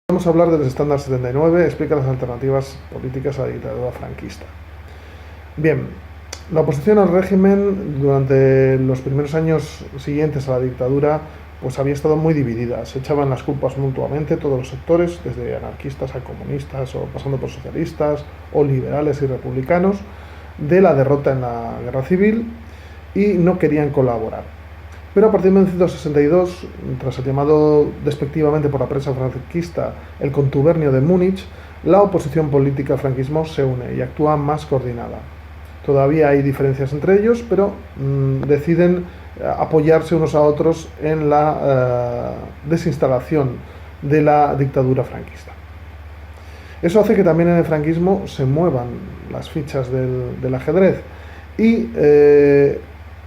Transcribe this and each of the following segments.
Vamos a hablar del estándar 79, explica las alternativas políticas a la dictadura franquista. Bien, la oposición al régimen durante los primeros años siguientes a la dictadura pues había estado muy dividida. Se echaban las culpas mutuamente todos los sectores, desde anarquistas a comunistas, o pasando por socialistas o liberales y republicanos, de la derrota en la guerra civil, y no querían colaborar. Pero a partir de 1962, tras el llamado despectivamente por la prensa franquista el contubernio de Múnich, la oposición política al franquismo se une y actúa más coordinada. Todavía hay diferencias entre ellos, pero deciden apoyarse unos a otros en la desinstalación de la dictadura franquista. Eso hace que también en el franquismo se muevan las fichas del ajedrez y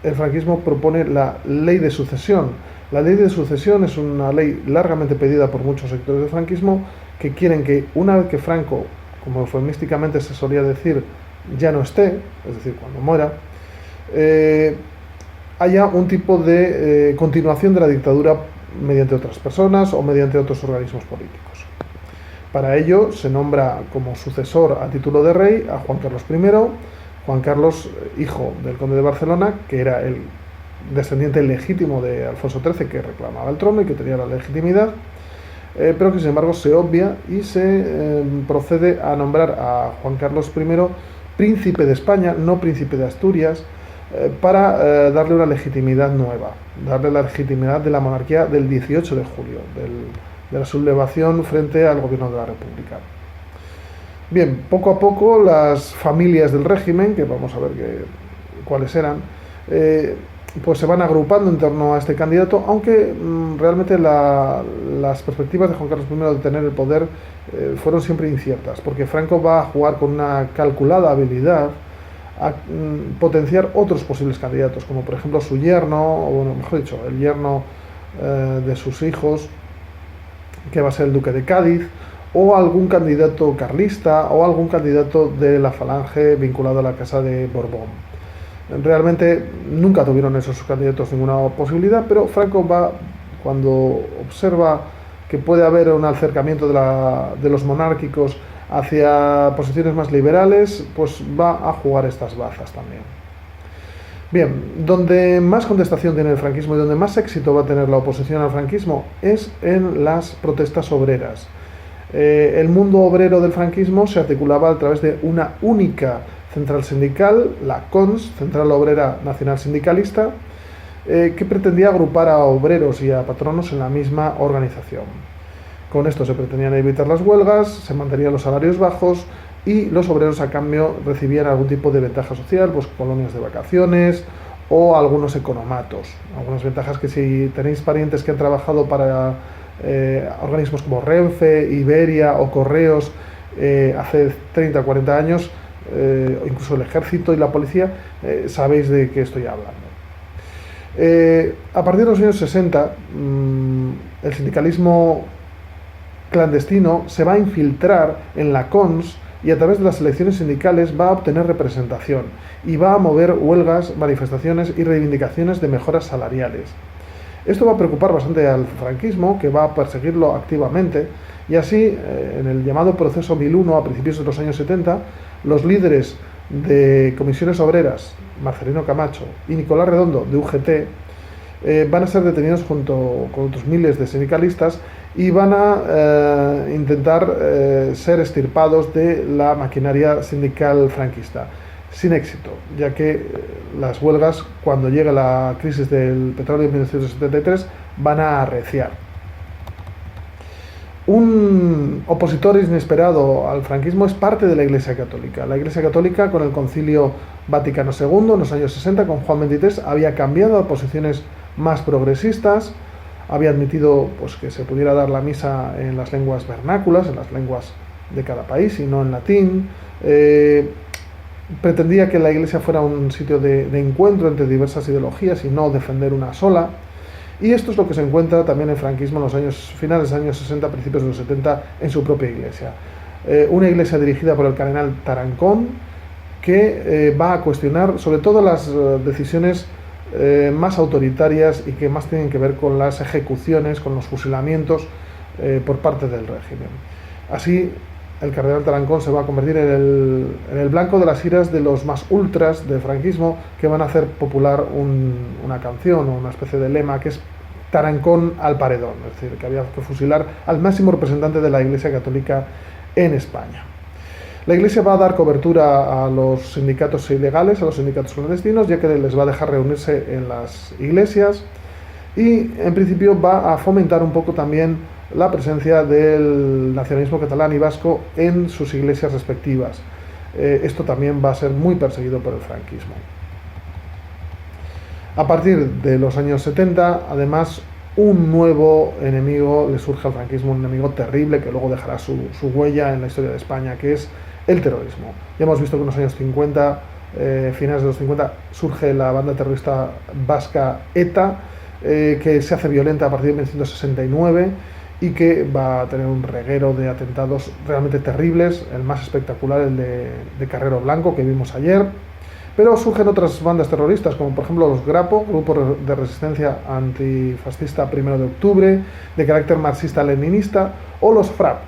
el franquismo propone la ley de sucesión. La ley de sucesión es una ley largamente pedida por muchos sectores del franquismo que quieren que una vez que Franco, como eufemísticamente se solía decir, ya no esté, es decir, cuando muera, haya un tipo de continuación de la dictadura mediante otras personas o mediante otros organismos políticos. Para ello se nombra como sucesor a título de rey a Juan Carlos I, Juan Carlos, hijo del conde de Barcelona, que era el descendiente legítimo de Alfonso XIII, que reclamaba el trono y que tenía la legitimidad, pero que sin embargo se obvia y se procede a nombrar a Juan Carlos I príncipe de España, no príncipe de Asturias, para darle una legitimidad nueva, darle la legitimidad de la monarquía del 18 de julio, de la sublevación frente al gobierno de la República. Bien, poco a poco las familias del régimen, que vamos a ver cuáles eran, pues se van agrupando en torno a este candidato, aunque realmente las perspectivas de Juan Carlos I de tener el poder fueron siempre inciertas, porque Franco va a jugar con una calculada habilidad a potenciar otros posibles candidatos, como por ejemplo su yerno, o bueno, mejor dicho, el yerno de sus hijos, que va a ser el duque de Cádiz, o algún candidato carlista, o algún candidato de la falange vinculado a la casa de Borbón. Realmente nunca tuvieron esos candidatos ninguna posibilidad, pero Franco va, cuando observa que puede haber un acercamiento de los monárquicos hacia posiciones más liberales, pues va a jugar estas bazas también. Bien, donde más contestación tiene el franquismo y donde más éxito va a tener la oposición al franquismo es en las protestas obreras. El mundo obrero del franquismo se articulaba a través de una única central sindical, la CONS, Central Obrera Nacional Sindicalista, que pretendía agrupar a obreros y a patronos en la misma organización. Con esto se pretendían evitar las huelgas, se mantenían los salarios bajos y los obreros a cambio recibían algún tipo de ventaja social, pues colonias de vacaciones o algunos economatos, algunas ventajas que si tenéis parientes que han trabajado para organismos como Renfe, Iberia o Correos hace 30 o 40 años, incluso el ejército y la policía, sabéis de qué estoy hablando. A partir de los años 60, el sindicalismo clandestino se va a infiltrar en la CONS y a través de las elecciones sindicales va a obtener representación y va a mover huelgas, manifestaciones y reivindicaciones de mejoras salariales. Esto va a preocupar bastante al franquismo, que va a perseguirlo activamente, y así, en el llamado proceso 1001, a principios de los años 70, los líderes de comisiones obreras, Marcelino Camacho y Nicolás Redondo, de UGT, van a ser detenidos junto con otros miles de sindicalistas y van a intentar ser extirpados de la maquinaria sindical franquista, sin éxito, ya que las huelgas, cuando llegue la crisis del petróleo en 1973, van a arreciar. Un opositor inesperado al franquismo es parte de la Iglesia Católica. La Iglesia Católica, con el Concilio Vaticano II, en los años 60, con Juan XXIII, había cambiado a posiciones más progresistas, había admitido pues, que se pudiera dar la misa en las lenguas vernáculas, en las lenguas de cada país y no en latín. Pretendía que la Iglesia fuera un sitio de encuentro entre diversas ideologías y no defender una sola. Y esto es lo que se encuentra también en el franquismo en los finales de los años 60, principios de los 70, en su propia iglesia. Una iglesia dirigida por el cardenal Tarancón, que va a cuestionar sobre todo las decisiones más autoritarias y que más tienen que ver con las ejecuciones, con los fusilamientos por parte del régimen. Así, el cardenal Tarancón se va a convertir en el blanco de las iras de los más ultras del franquismo, que van a hacer popular una canción o una especie de lema que es Tarancón al paredón, es decir, que había que fusilar al máximo representante de la Iglesia Católica en España. La Iglesia va a dar cobertura a los sindicatos ilegales, a los sindicatos clandestinos, ya que les va a dejar reunirse en las iglesias, y en principio va a fomentar un poco también la presencia del nacionalismo catalán y vasco en sus iglesias respectivas. Esto también va a ser muy perseguido por el franquismo. A partir de los años 70, además, un nuevo enemigo le surge al franquismo, un enemigo terrible que luego dejará su huella en la historia de España, que es el terrorismo. Ya hemos visto que en los años 50, finales de los 50, surge la banda terrorista vasca ETA, que se hace violenta a partir de 1969 y que va a tener un reguero de atentados realmente terribles, el más espectacular, el de Carrero Blanco, que vimos ayer. Pero surgen otras bandas terroristas, como por ejemplo los Grapo, Grupo de Resistencia Antifascista 1 de Octubre, de carácter marxista-leninista, o los FRAP,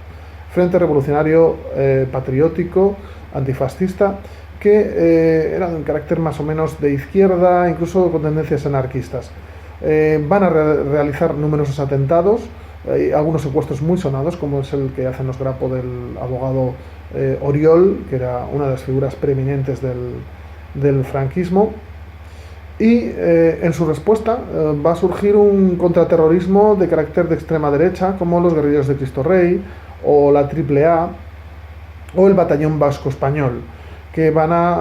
Frente Revolucionario Patriótico Antifascista, que eran de un carácter más o menos de izquierda, incluso con tendencias anarquistas. Van a realizar numerosos atentados, algunos secuestros muy sonados, como es el que hacen los Grapo del abogado Oriol, que era una de las figuras preeminentes del franquismo, y en su respuesta va a surgir un contraterrorismo de carácter de extrema derecha, como los guerrilleros de Cristo Rey, o la AAA, o el Batallón Vasco Español, que van a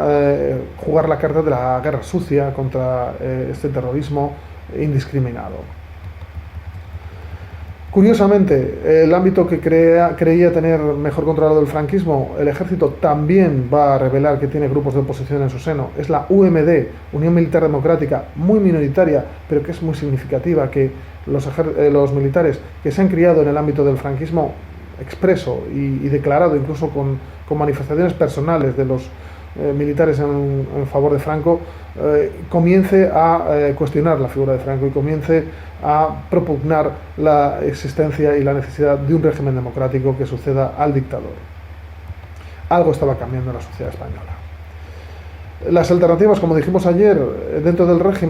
jugar la carta de la guerra sucia contra este terrorismo indiscriminado. Curiosamente, el ámbito que creía tener mejor controlado el franquismo, el ejército también va a revelar que tiene grupos de oposición en su seno. Es la UMD, Unión Militar Democrática, muy minoritaria, pero que es muy significativa, que los militares que se han criado en el ámbito del franquismo expreso y declarado, incluso con manifestaciones personales de los militares en favor de Franco, comience a cuestionar la figura de Franco y comience a propugnar la existencia y la necesidad de un régimen democrático que suceda al dictador. Algo estaba cambiando en la sociedad española. Las alternativas, como dijimos ayer, dentro del régimen